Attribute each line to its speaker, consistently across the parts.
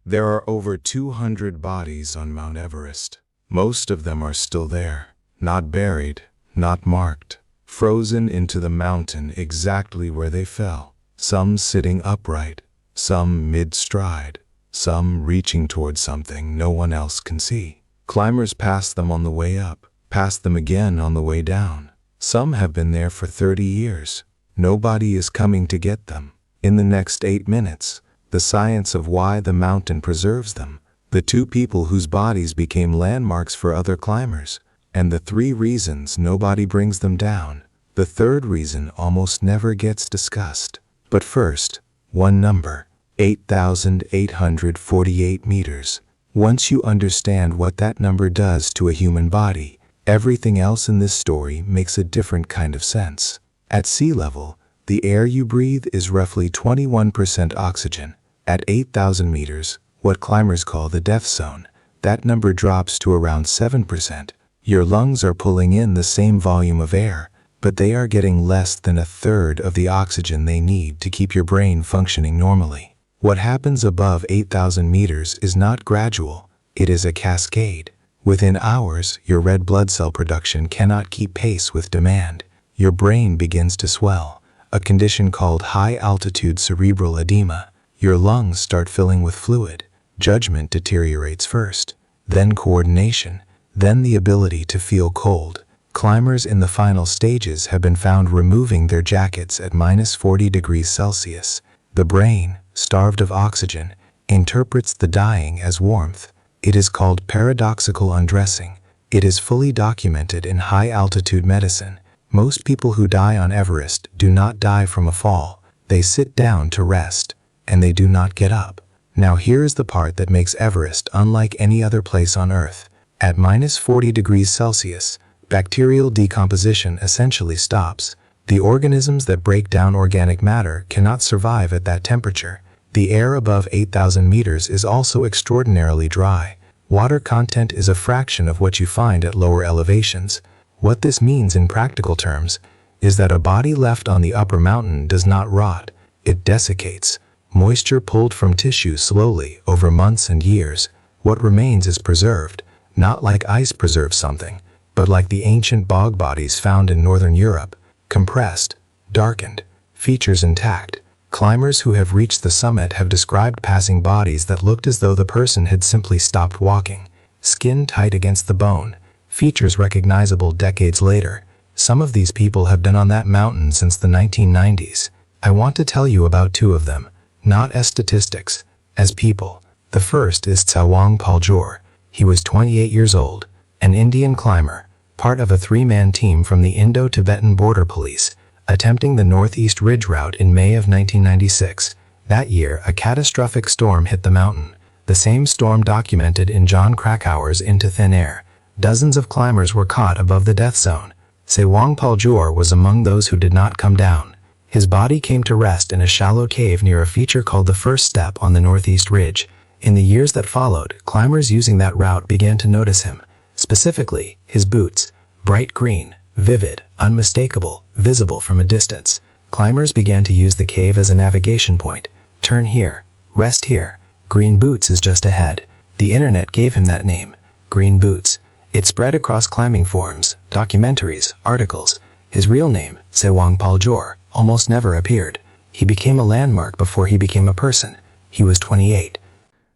Speaker 1: There are over 200 bodies on Mount Everest. Most of them are still there, not buried, not marked, frozen into the mountain exactly where they fell. Some sitting upright, some mid-stride, some reaching towards something no one else can see. Climbers pass them on the way up, pass them again on the way down. Some have been there for 30 years. Nobody is coming to get them. In the next 8 minutes, the science of why the mountain preserves them, the 2 people whose bodies became landmarks for other climbers, and the 3 reasons nobody brings them down. The 3rd reason almost never gets discussed. But first, one number, 8,848 meters. Once you understand what that number does to a human body, everything else in this story makes a different kind of sense. At sea level, the air you breathe is roughly 21% oxygen. At 8,000 meters, what climbers call the death zone, that number drops to around 7%. Your lungs are pulling in the same volume of air, but they are getting less than 1/3 of the oxygen they need to keep your brain functioning normally. What happens above 8,000 meters is not gradual, it is a cascade. Within hours, your red blood cell production cannot keep pace with demand. Your brain begins to swell, a condition called high-altitude cerebral edema. Your lungs start filling with fluid. Judgment deteriorates first, then coordination, then the ability to feel cold. Climbers in the final stages have been found removing their jackets at -40 degrees Celsius. The brain, starved of oxygen, interprets the dying as warmth. It is called paradoxical undressing. It is fully documented in high-altitude medicine. Most people who die on Everest do not die from a fall. They sit down to rest, and they do not get up. Now here is the part that makes Everest unlike any other place on Earth. At -40 degrees Celsius, bacterial decomposition essentially stops. The organisms that break down organic matter cannot survive at that temperature. The air above 8,000 meters is also extraordinarily dry. Water content is a fraction of what you find at lower elevations. What this means in practical terms is that a body left on the upper mountain does not rot, it desiccates. Moisture pulled from tissue slowly over months and years. What remains is preserved, not like ice preserves something, but like the ancient bog bodies found in northern Europe, compressed, darkened, features intact. Climbers who have reached the summit have described passing bodies that looked as though the person had simply stopped walking, skin tight against the bone, features recognizable decades later. Some of these people have been on that mountain since the 1990s. I want to tell you about 2 of them, not as statistics, as people. The first is Tsewang Paljor. He was 28 years old, an Indian climber, part of a 3-man team from the Indo-Tibetan Border Police, attempting the Northeast Ridge route in May of 1996. That year, a catastrophic storm hit the mountain, the same storm documented in Jon Krakauer's Into Thin Air. Dozens of climbers were caught above the death zone. Tsewang Paljor was among those who did not come down. His body came to rest in a shallow cave near a feature called the First Step on the Northeast Ridge. In the years that followed, climbers using that route began to notice him. Specifically, his boots, bright green, vivid, unmistakable, visible from a distance. Climbers began to use the cave as a navigation point. Turn here, rest here, green boots is just ahead. The internet gave him that name, Green Boots. It spread across climbing forums, documentaries, articles. His real name, Tsewang Paljor, almost never appeared. He became a landmark before he became a person. He was 28.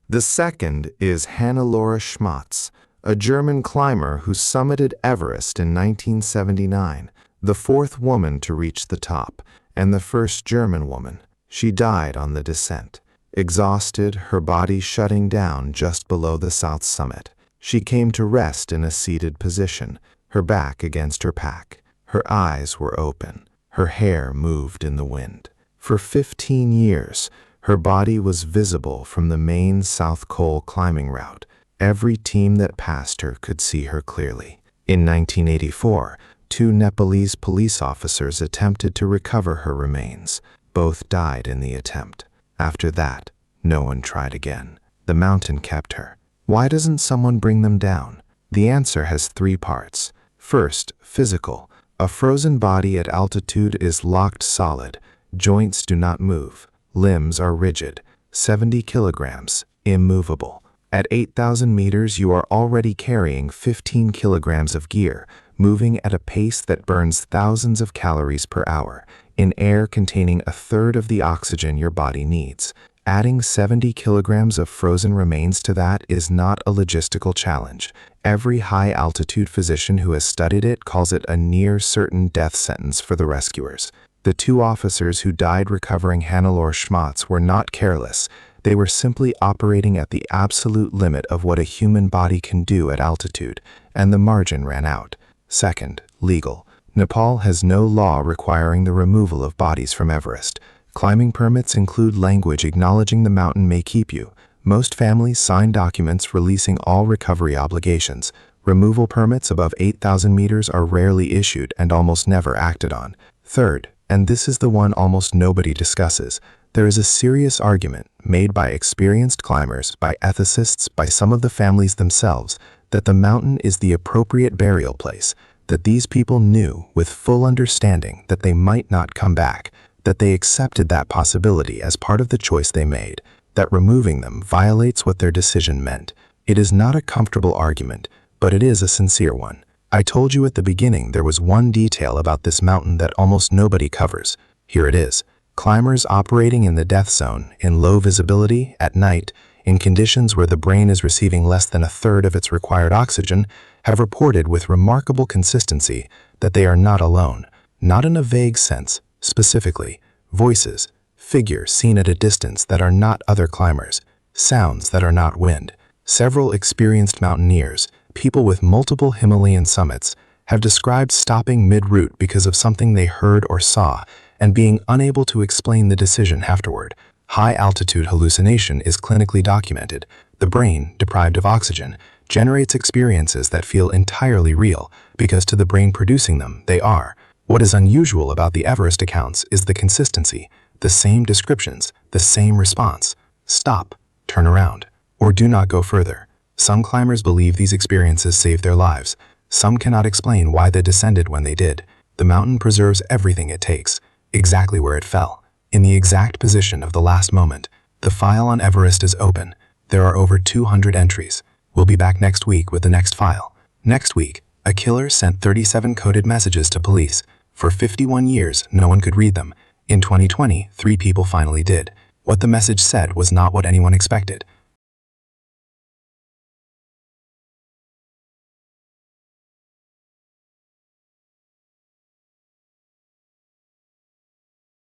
Speaker 2: The second is Hannelore Schmatz, a German climber who summited Everest in 1979, the 4th woman to reach the top, and the first German woman. She died on the descent, exhausted, her body shutting down just below the south summit. She came to rest in a seated position, her back against her pack. Her eyes were open. Her hair moved in the wind. For 15 years, her body was visible from the main South Col climbing route. Every team that passed her could see her clearly. In 1984, 2 Nepalese police officers attempted to recover her remains. Both died in the attempt. After that, no one tried again. The mountain kept her. Why doesn't someone bring them down? The answer has 3 parts. First, physical. A frozen body at altitude is locked solid. Joints do not move. Limbs are rigid. 70 kilograms, immovable. At 8,000 meters, you are already carrying 15 kilograms of gear, moving at a pace that burns thousands of calories per hour, in air containing a third of the oxygen your body needs. Adding 70 kilograms of frozen remains to that is not a logistical challenge. Every high-altitude physician who has studied it calls it a near-certain death sentence for the rescuers. The 2 officers who died recovering Hannelore Schmatz were not careless. They were simply operating at the absolute limit of what a human body can do at altitude, and the margin ran out. Second, legal. Nepal has no law requiring the removal of bodies from Everest. Climbing permits include language acknowledging the mountain may keep you. Most families sign documents releasing all recovery obligations. Removal permits above 8,000 meters are rarely issued and almost never acted on. Third, and this is the one almost nobody discusses, there is a serious argument made by experienced climbers, by ethicists, by some of the families themselves, that the mountain is the appropriate burial place, that these people knew with full understanding that they might not come back, that they accepted that possibility as part of the choice they made, that removing them violates what their decision meant. It is not a comfortable argument, but it is a sincere one. I told you at the beginning there was one detail about this mountain that almost nobody covers. Here it is. Climbers operating in the death zone, in low visibility, at night, in conditions where the brain is receiving less than a third of its required oxygen, have reported with remarkable consistency that they are not alone. Not in a vague sense, specifically, voices, figures seen at a distance that are not other climbers, sounds that are not wind. Several experienced mountaineers, people with multiple Himalayan summits, have described stopping mid-route because of something they heard or saw and being unable to explain the decision afterward. High-altitude hallucination is clinically documented. The brain, deprived of oxygen, generates experiences that feel entirely real because to the brain producing them, they are. What is unusual about the Everest accounts is the consistency, the same descriptions, the same response. Stop, turn around, or do not go further. Some climbers believe these experiences saved their lives. Some cannot explain why they descended when they did. The mountain preserves everything it takes, exactly where it fell, in the exact position of the last moment. The file on Everest is open. There are over 200 entries. We'll be back next week with the next file. Next week, a killer sent 37 coded messages to police. For 51 years, no one could read them. In 2020, 3 people finally did. What the message said was not what anyone expected.